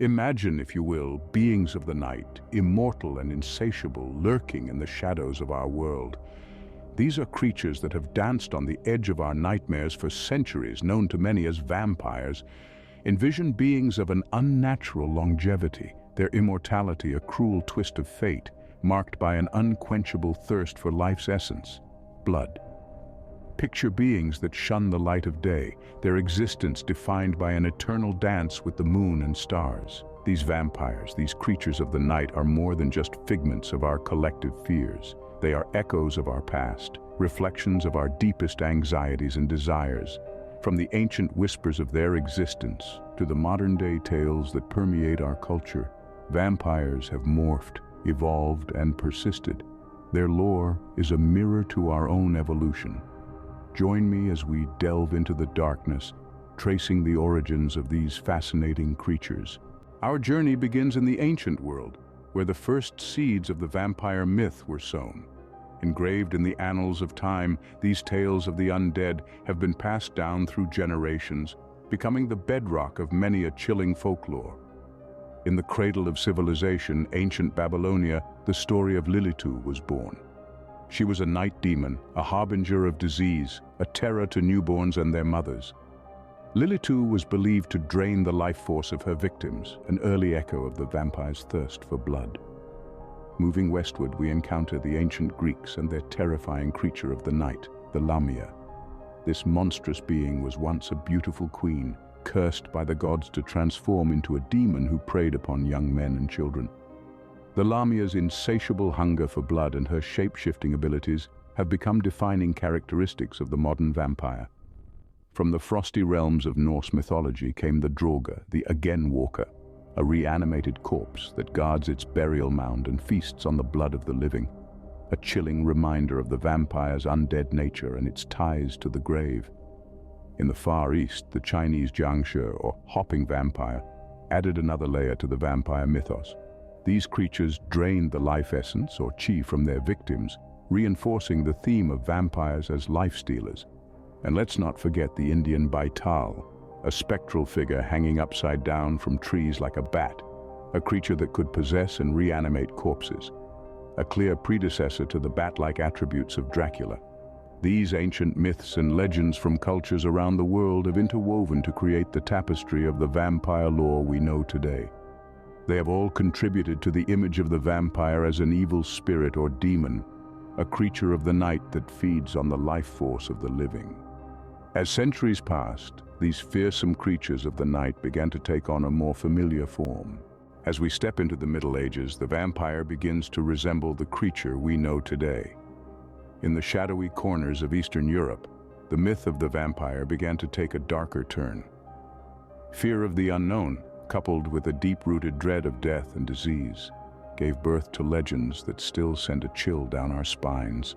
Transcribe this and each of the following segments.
Imagine, if you will, beings of the night, immortal and insatiable, lurking in the shadows of our world. These are creatures that have danced on the edge of our nightmares for centuries, known to many as vampires. Envision beings of an unnatural longevity, their immortality a cruel twist of fate, marked by an unquenchable thirst for life's essence, blood. Picture beings that shun the light of day, their existence defined by an eternal dance with the moon and stars. These vampires, these creatures of the night, are more than just figments of our collective fears. They are echoes of our past, reflections of our deepest anxieties and desires. From the ancient whispers of their existence to the modern-day tales that permeate our culture, vampires have morphed, evolved, and persisted. Their lore is a mirror to our own evolution. Join me as we delve into the darkness, tracing the origins of these fascinating creatures. Our journey begins in the ancient world, where the first seeds of the vampire myth were sown. Engraved in the annals of time, these tales of the undead have been passed down through generations, becoming the bedrock of many a chilling folklore. In the cradle of civilization, ancient Babylonia, the story of Lilitu was born. She was a night demon, a harbinger of disease, a terror to newborns and their mothers. Lilitu was believed to drain the life force of her victims, an early echo of the vampire's thirst for blood. Moving westward, we encounter the ancient Greeks and their terrifying creature of the night, the Lamia. This monstrous being was once a beautiful queen, cursed by the gods to transform into a demon who preyed upon young men and children. The Lamia's insatiable hunger for blood and her shape-shifting abilities have become defining characteristics of the modern vampire. From the frosty realms of Norse mythology came the Draugr, the Again-Walker, a reanimated corpse that guards its burial mound and feasts on the blood of the living, a chilling reminder of the vampire's undead nature and its ties to the grave. In the Far East, the Chinese Jiangshi, or hopping vampire, added another layer to the vampire mythos. These creatures drained the life essence, or qi, from their victims, reinforcing the theme of vampires as life stealers. And let's not forget the Indian Baital, a spectral figure hanging upside down from trees like a bat, a creature that could possess and reanimate corpses, a clear predecessor to the bat-like attributes of Dracula. These ancient myths and legends from cultures around the world have interwoven to create the tapestry of the vampire lore we know today. They have all contributed to the image of the vampire as an evil spirit or demon, a creature of the night that feeds on the life force of the living. As centuries passed, these fearsome creatures of the night began to take on a more familiar form. As we step into the Middle Ages, the vampire begins to resemble the creature we know today. In the shadowy corners of Eastern Europe, the myth of the vampire began to take a darker turn. Fear of the unknown, coupled with a deep-rooted dread of death and disease, gave birth to legends that still send a chill down our spines.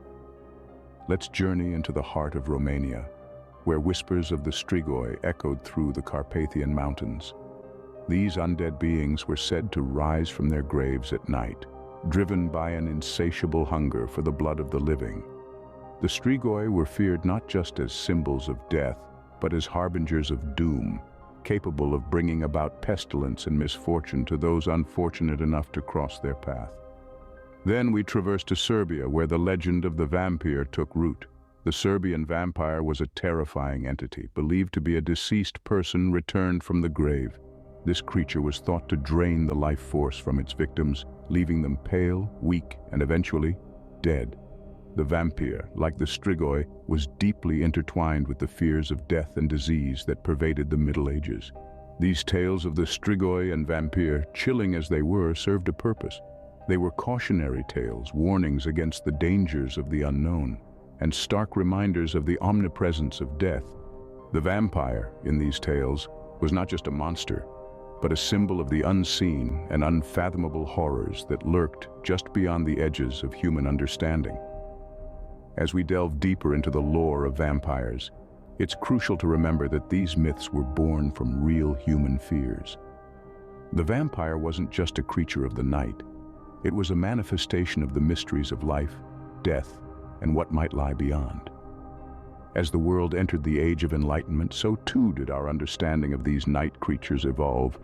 Let's journey into the heart of Romania, where whispers of the Strigoi echoed through the Carpathian Mountains. These undead beings were said to rise from their graves at night, driven by an insatiable hunger for the blood of the living. The Strigoi were feared not just as symbols of death, but as harbingers of doom, capable of bringing about pestilence and misfortune to those unfortunate enough to cross their path. Then we traverse to Serbia, where the legend of the vampire took root. The Serbian vampire was a terrifying entity, believed to be a deceased person returned from the grave. This creature was thought to drain the life force from its victims, leaving them pale, weak, and eventually dead. The vampire, like the Strigoi, was deeply intertwined with the fears of death and disease that pervaded the Middle Ages. These tales of the Strigoi and vampire, chilling as they were, served a purpose. They were cautionary tales, warnings against the dangers of the unknown, and stark reminders of the omnipresence of death. The vampire, in these tales, was not just a monster, but a symbol of the unseen and unfathomable horrors that lurked just beyond the edges of human understanding. As we delve deeper into the lore of vampires, it's crucial to remember that these myths were born from real human fears. The vampire wasn't just a creature of the night. It was a manifestation of the mysteries of life, death, and what might lie beyond. As the world entered the Age of Enlightenment, so too did our understanding of these night creatures evolve.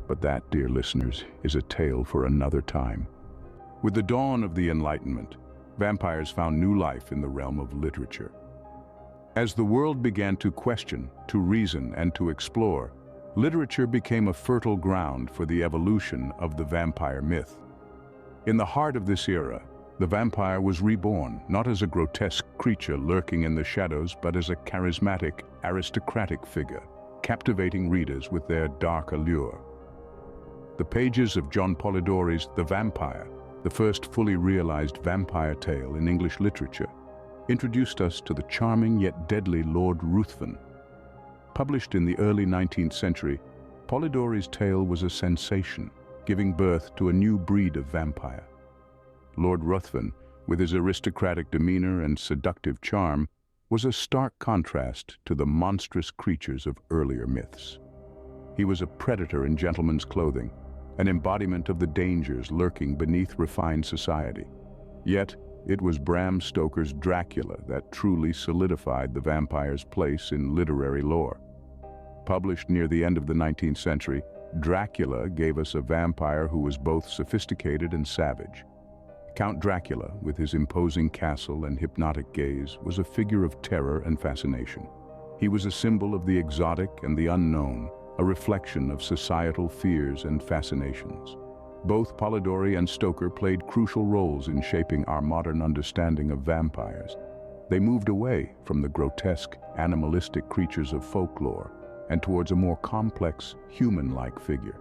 But that, dear listeners, is a tale for another time. With the dawn of the Enlightenment, vampires found new life in the realm of literature. As the world began to question, to reason, and to explore, literature became a fertile ground for the evolution of the vampire myth. In the heart of this era, the vampire was reborn, not as a grotesque creature lurking in the shadows, but as a charismatic, aristocratic figure, captivating readers with their dark allure. The pages of John Polidori's The Vampire, the first fully realized vampire tale in English literature, introduced us to the charming yet deadly Lord Ruthven. Published in the early 19th century, Polidori's tale was a sensation, giving birth to a new breed of vampire. Lord Ruthven, with his aristocratic demeanor and seductive charm, was a stark contrast to the monstrous creatures of earlier myths. He was a predator in gentleman's clothing, an embodiment of the dangers lurking beneath refined society. Yet, it was Bram Stoker's Dracula that truly solidified the vampire's place in literary lore. Published near the end of the 19th century, Dracula gave us a vampire who was both sophisticated and savage. Count Dracula, with his imposing castle and hypnotic gaze, was a figure of terror and fascination. He was a symbol of the exotic and the unknown, a reflection of societal fears and fascinations. Both Polidori and Stoker played crucial roles in shaping our modern understanding of vampires. They moved away from the grotesque, animalistic creatures of folklore and towards a more complex, human-like figure.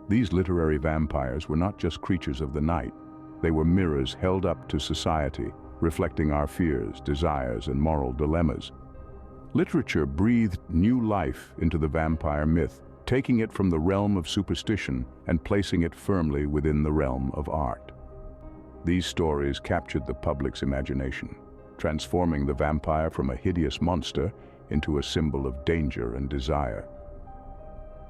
These literary vampires were not just creatures of the night. They were mirrors held up to society, reflecting our fears, desires, and moral dilemmas. Literature breathed new life into the vampire myth, taking it from the realm of superstition and placing it firmly within the realm of art. These stories captured the public's imagination, transforming the vampire from a hideous monster into a symbol of danger and desire.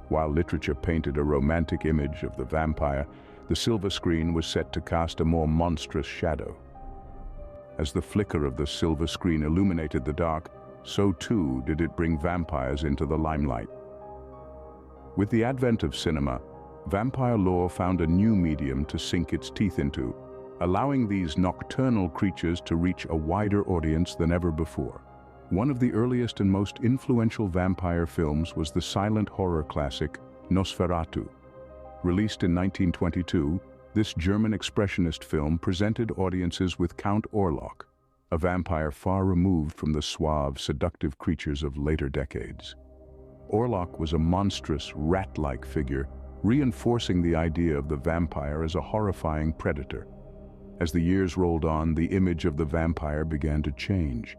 While literature painted a romantic image of the vampire, the silver screen was set to cast a more monstrous shadow. As the flicker of the silver screen illuminated the dark, so too did it bring vampires into the limelight. With the advent of cinema, vampire lore found a new medium to sink its teeth into, allowing these nocturnal creatures to reach a wider audience than ever before. One of the earliest and most influential vampire films was the silent horror classic Nosferatu. Released in 1922, this German expressionist film presented audiences with Count Orlok, a vampire far removed from the suave, seductive creatures of later decades. Orlok was a monstrous, rat-like figure, reinforcing the idea of the vampire as a horrifying predator. As the years rolled on, the image of the vampire began to change.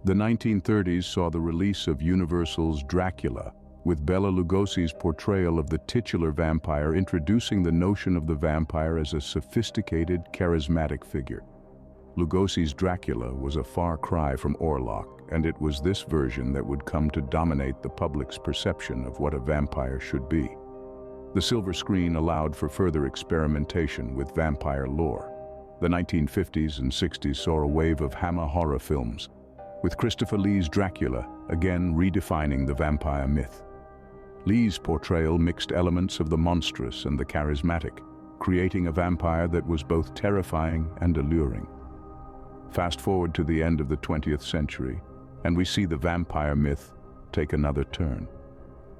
The 1930s saw the release of Universal's Dracula, with Bela Lugosi's portrayal of the titular vampire introducing the notion of the vampire as a sophisticated, charismatic figure. Lugosi's Dracula was a far cry from Orlok, and it was this version that would come to dominate the public's perception of what a vampire should be. The silver screen allowed for further experimentation with vampire lore. The 1950s and 60s saw a wave of Hammer horror films, with Christopher Lee's Dracula again redefining the vampire myth. Lee's portrayal mixed elements of the monstrous and the charismatic, creating a vampire that was both terrifying and alluring. Fast forward to the end of the 20th century, and we see the vampire myth take another turn.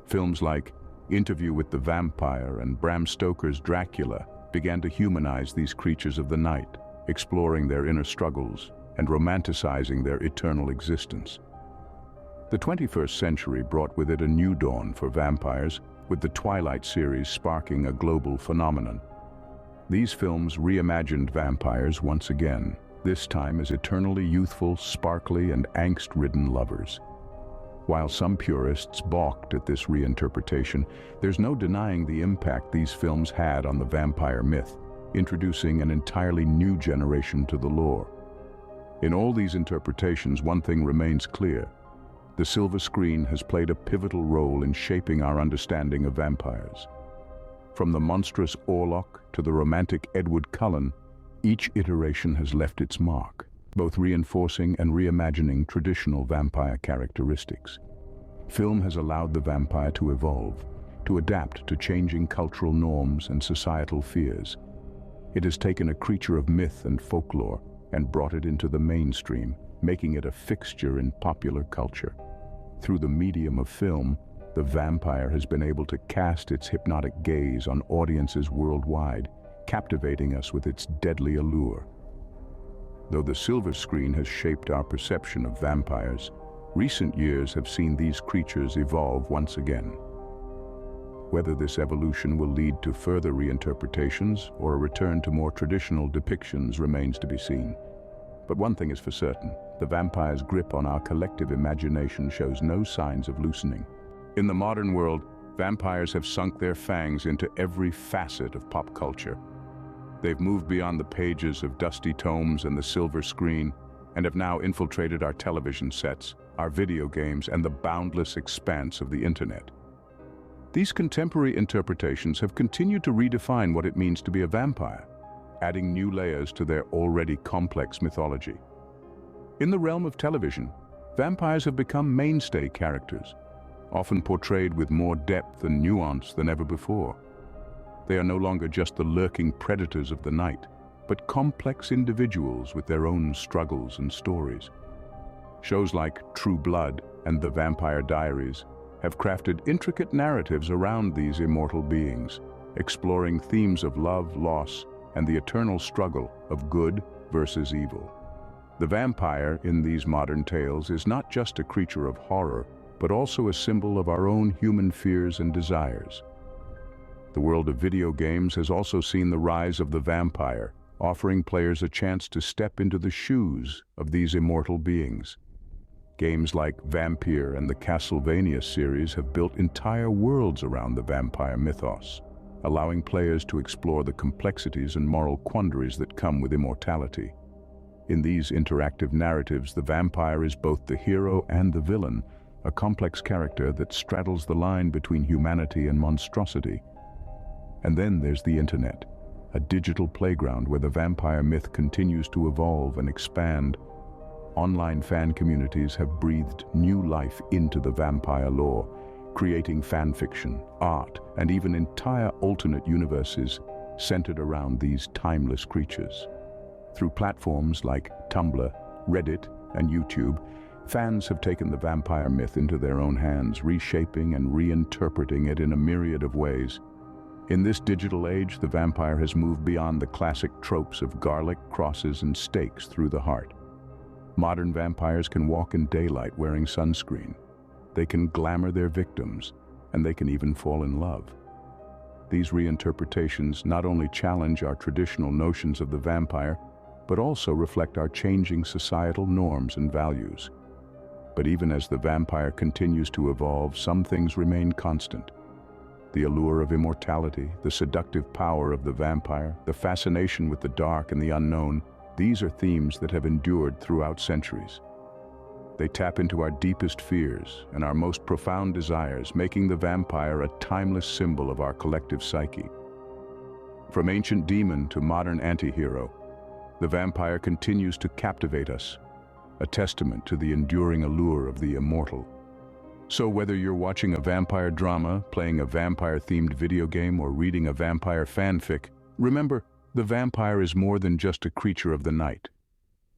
Films like Interview with the Vampire and Bram Stoker's Dracula began to humanize these creatures of the night, exploring their inner struggles and romanticizing their eternal existence. The 21st century brought with it a new dawn for vampires, with the Twilight series sparking a global phenomenon. These films reimagined vampires once again, this time as eternally youthful, sparkly, and angst-ridden lovers. While some purists balked at this reinterpretation, there's no denying the impact these films had on the vampire myth, introducing an entirely new generation to the lore. In all these interpretations, one thing remains clear. The silver screen has played a pivotal role in shaping our understanding of vampires. From the monstrous Orlok to the romantic Edward Cullen, each iteration has left its mark, both reinforcing and reimagining traditional vampire characteristics. Film has allowed the vampire to evolve, to adapt to changing cultural norms and societal fears. It has taken a creature of myth and folklore and brought it into the mainstream, making it a fixture in popular culture. Through the medium of film, the vampire has been able to cast its hypnotic gaze on audiences worldwide, captivating us with its deadly allure. Though the silver screen has shaped our perception of vampires, recent years have seen these creatures evolve once again. Whether this evolution will lead to further reinterpretations or a return to more traditional depictions remains to be seen. But one thing is for certain, the vampire's grip on our collective imagination shows no signs of loosening. In the modern world, vampires have sunk their fangs into every facet of pop culture. They've moved beyond the pages of dusty tomes and the silver screen, and have now infiltrated our television sets, our video games, and the boundless expanse of the internet. These contemporary interpretations have continued to redefine what it means to be a vampire, adding new layers to their already complex mythology. In the realm of television, vampires have become mainstay characters, often portrayed with more depth and nuance than ever before. They are no longer just the lurking predators of the night, but complex individuals with their own struggles and stories. Shows like True Blood and The Vampire Diaries have crafted intricate narratives around these immortal beings, exploring themes of love, loss, and the eternal struggle of good versus evil. The vampire in these modern tales is not just a creature of horror, but also a symbol of our own human fears and desires. The world of video games has also seen the rise of the vampire, offering players a chance to step into the shoes of these immortal beings. Games like Vampire and the Castlevania series have built entire worlds around the vampire mythos, allowing players to explore the complexities and moral quandaries that come with immortality. In these interactive narratives, the vampire is both the hero and the villain, a complex character that straddles the line between humanity and monstrosity. And then there's the internet, a digital playground where the vampire myth continues to evolve and expand. Online fan communities have breathed new life into the vampire lore, creating fan fiction, art, and even entire alternate universes centered around these timeless creatures. Through platforms like Tumblr, Reddit, and YouTube, fans have taken the vampire myth into their own hands, reshaping and reinterpreting it in a myriad of ways. In this digital age, the vampire has moved beyond the classic tropes of garlic, crosses, and stakes through the heart. Modern vampires can walk in daylight wearing sunscreen. They can glamour their victims, and they can even fall in love. These reinterpretations not only challenge our traditional notions of the vampire, but also reflect our changing societal norms and values. But even as the vampire continues to evolve, some things remain constant. The allure of immortality, the seductive power of the vampire, the fascination with the dark and the unknown, these are themes that have endured throughout centuries. They tap into our deepest fears and our most profound desires, making the vampire a timeless symbol of our collective psyche. From ancient demon to modern anti-hero, the vampire continues to captivate us, a testament to the enduring allure of the immortal. So whether you're watching a vampire drama, playing a vampire-themed video game, or reading a vampire fanfic, remember, the vampire is more than just a creature of the night.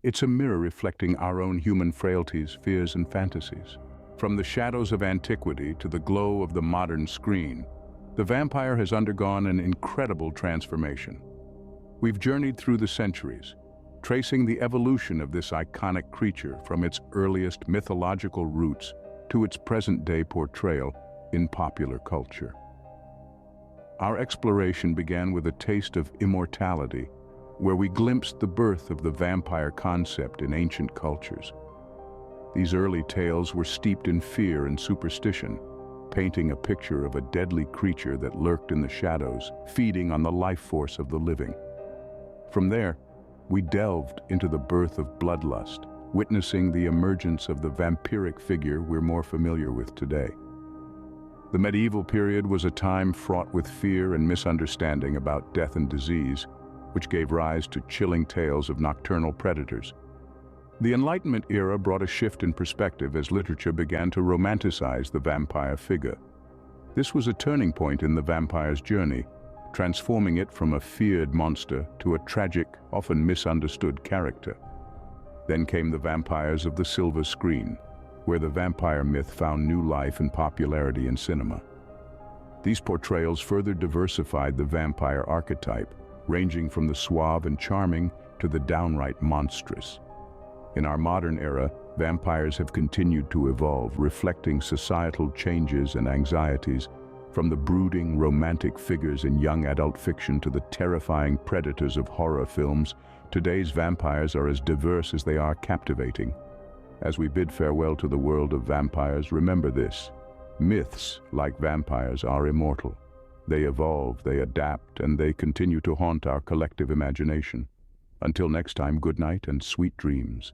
It's a mirror reflecting our own human frailties, fears, and fantasies. From the shadows of antiquity to the glow of the modern screen, the vampire has undergone an incredible transformation. We've journeyed through the centuries, tracing the evolution of this iconic creature from its earliest mythological roots to its present-day portrayal in popular culture. Our exploration began with a taste of immortality, where we glimpsed the birth of the vampire concept in ancient cultures. These early tales were steeped in fear and superstition, painting a picture of a deadly creature that lurked in the shadows, feeding on the life force of the living. From there, we delved into the birth of bloodlust, witnessing the emergence of the vampiric figure we're more familiar with today. The medieval period was a time fraught with fear and misunderstanding about death and disease, which gave rise to chilling tales of nocturnal predators. The Enlightenment era brought a shift in perspective as literature began to romanticize the vampire figure. This was a turning point in the vampire's journey, transforming it from a feared monster to a tragic, often misunderstood character. Then came the vampires of the silver screen, where the vampire myth found new life and popularity in cinema. These portrayals further diversified the vampire archetype, ranging from the suave and charming to the downright monstrous. In our modern era, vampires have continued to evolve, reflecting societal changes and anxieties, from the brooding, romantic figures in young adult fiction to the terrifying predators of horror films. Today's vampires are as diverse as they are captivating. As we bid farewell to the world of vampires, remember this: myths, like vampires, are immortal. They evolve, they adapt, and they continue to haunt our collective imagination. Until next time, good night and sweet dreams.